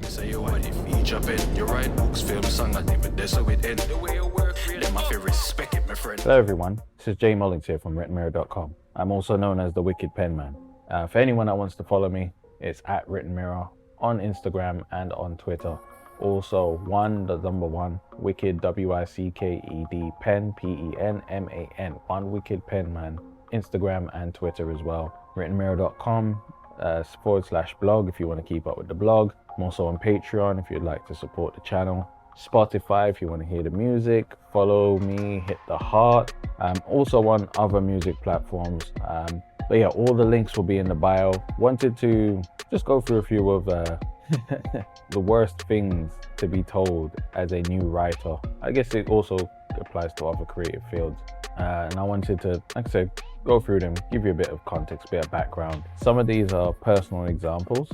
Me say you want it feature pen. You write books, film, song, and even this so it end. The way you work, really, my favorite respect it, my friend. Hello everyone, this is J Mullings here from writtenmirror.com. I'm also known as the Wicked Penman. For anyone that wants to follow me, it's at Written Mirror on Instagram and on Twitter. Also, the number one, Wicked, W-I-C-K-E-D, Pen, P-E-N-M-A-N, One Wicked Penman, Instagram and Twitter as well. writtenmirror.com /blog if you want to keep up with the blog. I'm also on Patreon if you'd like to support the channel. Spotify if you want to hear the music. Follow me, hit the heart. Also on other music platforms. But yeah, all the links will be in the bio. Wanted to just go through a few of the worst things to be told as a new writer. I guess it also applies to other creative fields. And I wanted to, like I said, go through them, give you a bit of context, a bit of background. Some of these are personal examples,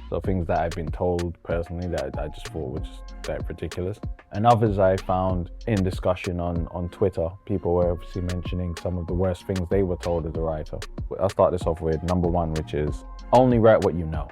so things that I've been told personally that I just thought were just that ridiculous. And others I found in discussion on Twitter. People were obviously mentioning some of the worst things they were told as a writer. I'll start this off with number one, which is only write what you know.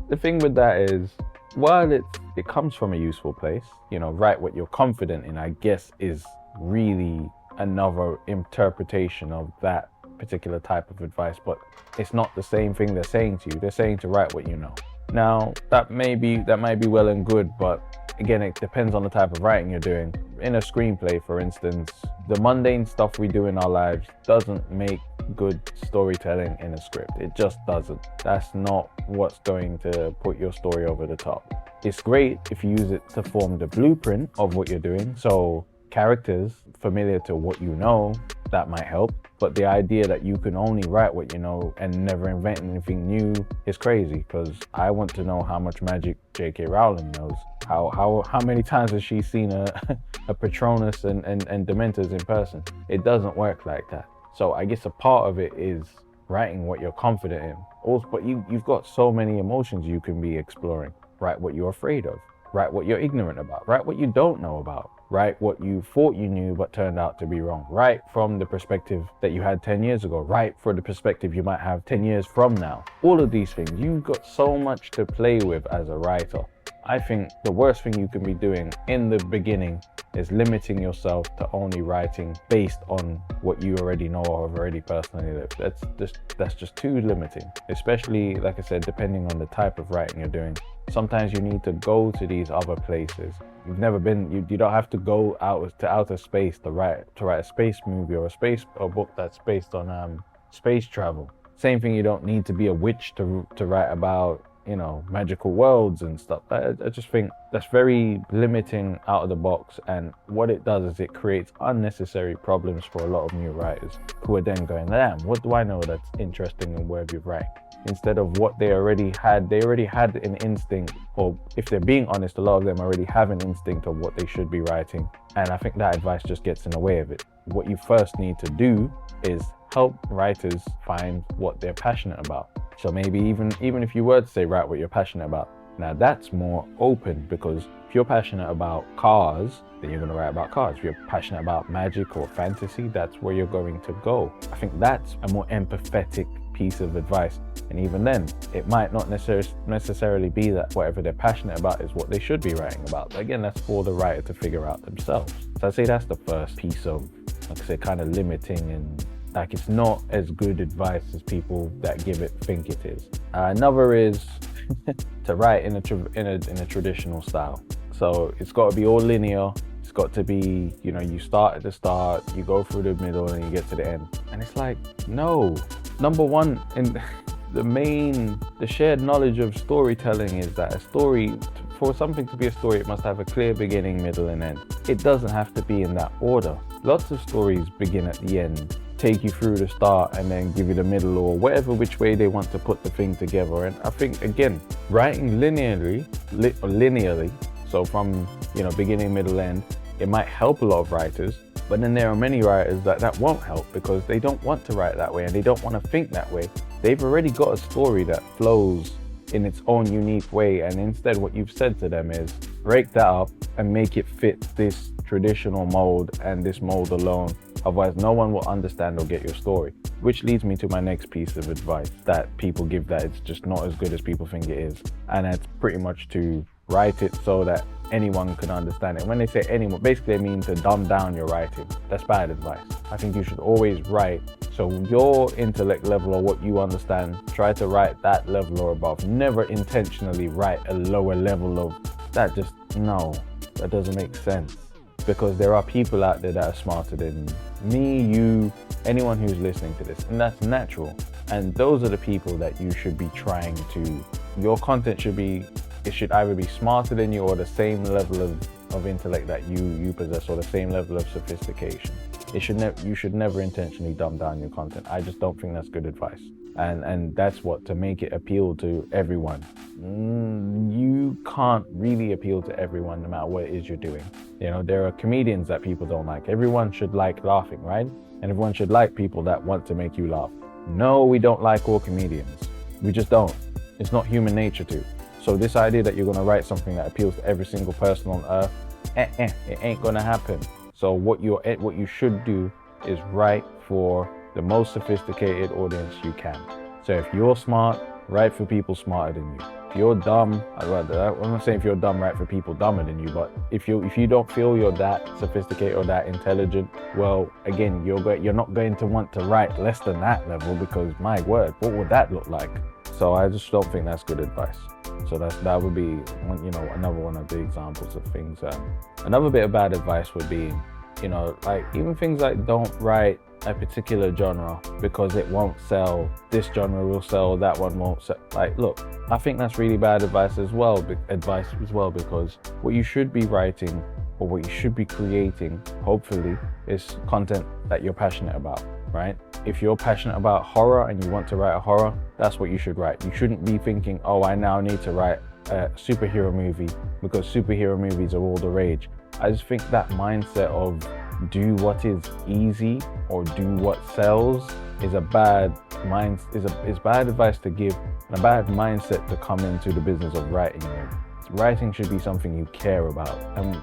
The thing with that is, while it comes from a useful place, write what you're confident in, I guess is really another interpretation of that particular type of advice, but it's not the same thing they're saying to you. They're saying to write what you know. Now, that might be well and good, but again, it depends on the type of writing you're doing. In a screenplay, for instance, the mundane stuff we do in our lives doesn't make good storytelling in a script. It just doesn't. That's not what's going to put your story over the top. It's great if you use it to form the blueprint of what you're doing. So characters familiar to what you know, that might help. But the idea that you can only write what you know and never invent anything new is crazy, because I want to know how much magic J.K. Rowling knows. How many times has she seen a Patronus and Dementors in person? It doesn't work like that. So I guess a part of it is writing what you're confident in. Also, but you've got so many emotions you can be exploring. Write what you're afraid of. Write what you're ignorant about. Write what you don't know about. Write what you thought you knew but turned out to be wrong. Write from the perspective that you had 10 years ago. Write for the perspective you might have 10 years from now. All of these things, you've got so much to play with as a writer. I think the worst thing you can be doing in the beginning is limiting yourself to only writing based on what you already know or have already personally lived. That's just too limiting, especially, like I said, depending on the type of writing you're doing. Sometimes you need to go to these other places. You've never been, you don't have to go out to outer space to write a space movie or a book that's based on space travel. Same thing, you don't need to be a witch to write about magical worlds and stuff. I just think that's very limiting out of the box, and what it does is it creates unnecessary problems for a lot of new writers who are then going, damn, what do I know that's interesting and worthy of writing? Instead of what they already had an instinct, or if they're being honest, a lot of them already have an instinct of what they should be writing, and I think that advice just gets in the way of it. What you first need to do is help writers find what they're passionate about. So maybe even if you were to say write what you're passionate about, now that's more open, because if you're passionate about cars, then you're going to write about cars. If you're passionate about magic or fantasy, that's where you're going to go. I think that's a more empathetic piece of advice. And even then, it might not necessarily be that whatever they're passionate about is what they should be writing about. But again, that's for the writer to figure out themselves. So I'd say that's the first piece of, like I say, kind of limiting, and like it's not as good advice as people that give it think it is. Another is to write in a traditional style. So it's got to be all linear. It's got to be, you start at the start, you go through the middle, and you get to the end. And it's like, no. Number one, in the shared knowledge of storytelling is that a story, for something to be a story, it must have a clear beginning, middle, and end. It doesn't have to be in that order. Lots of stories begin at the end, take you through the start, and then give you the middle, or whatever which way they want to put the thing together. And I think, again, writing linearly, so from beginning, middle, end, it might help a lot of writers. But then there are many writers that won't help, because they don't want to write that way and they don't want to think that way. They've already got a story that flows in its own unique way, and instead what you've said to them is break that up and make it fit this traditional mold and this mold alone. Otherwise, no one will understand or get your story. Which leads me to my next piece of advice that people give, that it's just not as good as people think it is. And that's pretty much to write it so that anyone can understand it. When they say anyone, basically they mean to dumb down your writing. That's bad advice. I think you should always write so your intellect level or what you understand, try to write that level or above. Never intentionally write a lower level of that. Just no, that doesn't make sense. Because there are people out there that are smarter than me, you, anyone who's listening to this, and that's natural. And those are the people that you should be trying to, your content should be, it should either be smarter than you or the same level of intellect that you possess, or the same level of sophistication. You should never intentionally dumb down your content. I just don't think that's good advice. And that's what, to make it appeal to everyone. You can't really appeal to everyone no matter what it is you're doing. You know, there are comedians that people don't like. Everyone should like laughing, right? And everyone should like people that want to make you laugh. No, we don't like all comedians. We just don't. It's not human nature to. So this idea that you're gonna write something that appeals to every single person on earth, it ain't gonna happen. So what you should do is write for the most sophisticated audience you can. So if you're smart, write for people smarter than you. If you're dumb, I'm not saying if you're dumb, write for people dumber than you, but if you don't feel you're that sophisticated or that intelligent, well, again, you're not going to want to write less than that level, because my word, what would that look like? So I just don't think that's good advice. So that would be one, another one of the examples of things. Another bit of bad advice would be, like even things like don't write a particular genre because it won't sell. This genre will sell, that one won't sell. Like, look, I think that's really bad advice as well. Because what you should be writing, or what you should be creating, hopefully, is content that you're passionate about, right? If you're passionate about horror and you want to write a horror, that's what you should write. You shouldn't be thinking, oh, I now need to write a superhero movie because superhero movies are all the rage. I just think that mindset of do what is easy or do what sells is a bad is bad advice to give, and a bad mindset to come into the business of writing with. Writing should be something you care about. And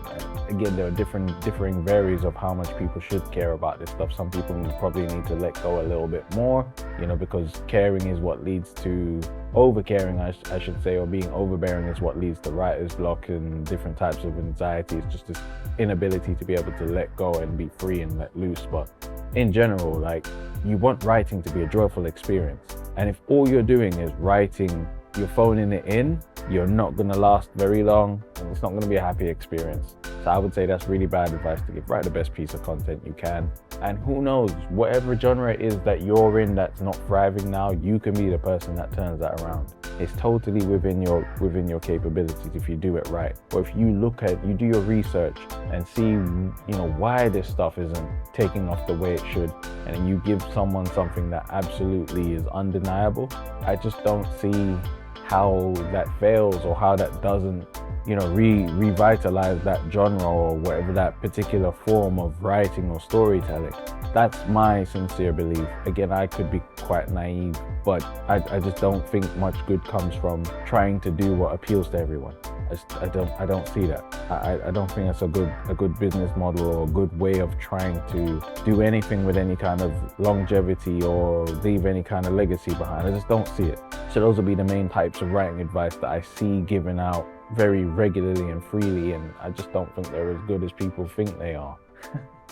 again, there are differing varies of how much people should care about this stuff. Some people probably need to let go a little bit more, because caring is what leads to over-caring, I should say, or being overbearing is what leads to writer's block and different types of anxiety. It's just this inability to be able to let go and be free and let loose. But in general, like, you want writing to be a joyful experience. And if all you're doing is writing, you're phoning it in, you're not going to last very long, and it's not going to be a happy experience. So I would say that's really bad advice to give. Write the best piece of content you can. And who knows, whatever genre it is that you're in that's not thriving now, you can be the person that turns that around. It's totally within your capabilities if you do it right. Or if you do your research and see, why this stuff isn't taking off the way it should, and you give someone something that absolutely is undeniable. I just don't see how that fails, or how that doesn't, revitalize that genre or whatever that particular form of writing or storytelling. That's my sincere belief. Again, I could be quite naive, but I just don't think much good comes from trying to do what appeals to everyone. I don't see that. I don't think that's a good business model or a good way of trying to do anything with any kind of longevity or leave any kind of legacy behind. I just don't see it. So those will be the main types of writing advice that I see given out very regularly and freely, and I just don't think they're as good as people think they are.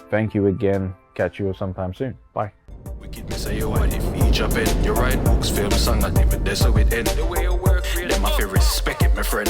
Thank you again. Catch you sometime soon. Bye. Wicked me say you want it feature pen. You write books, film, song, and even there's so it end. The way you work, really, them have to respect it, my friend.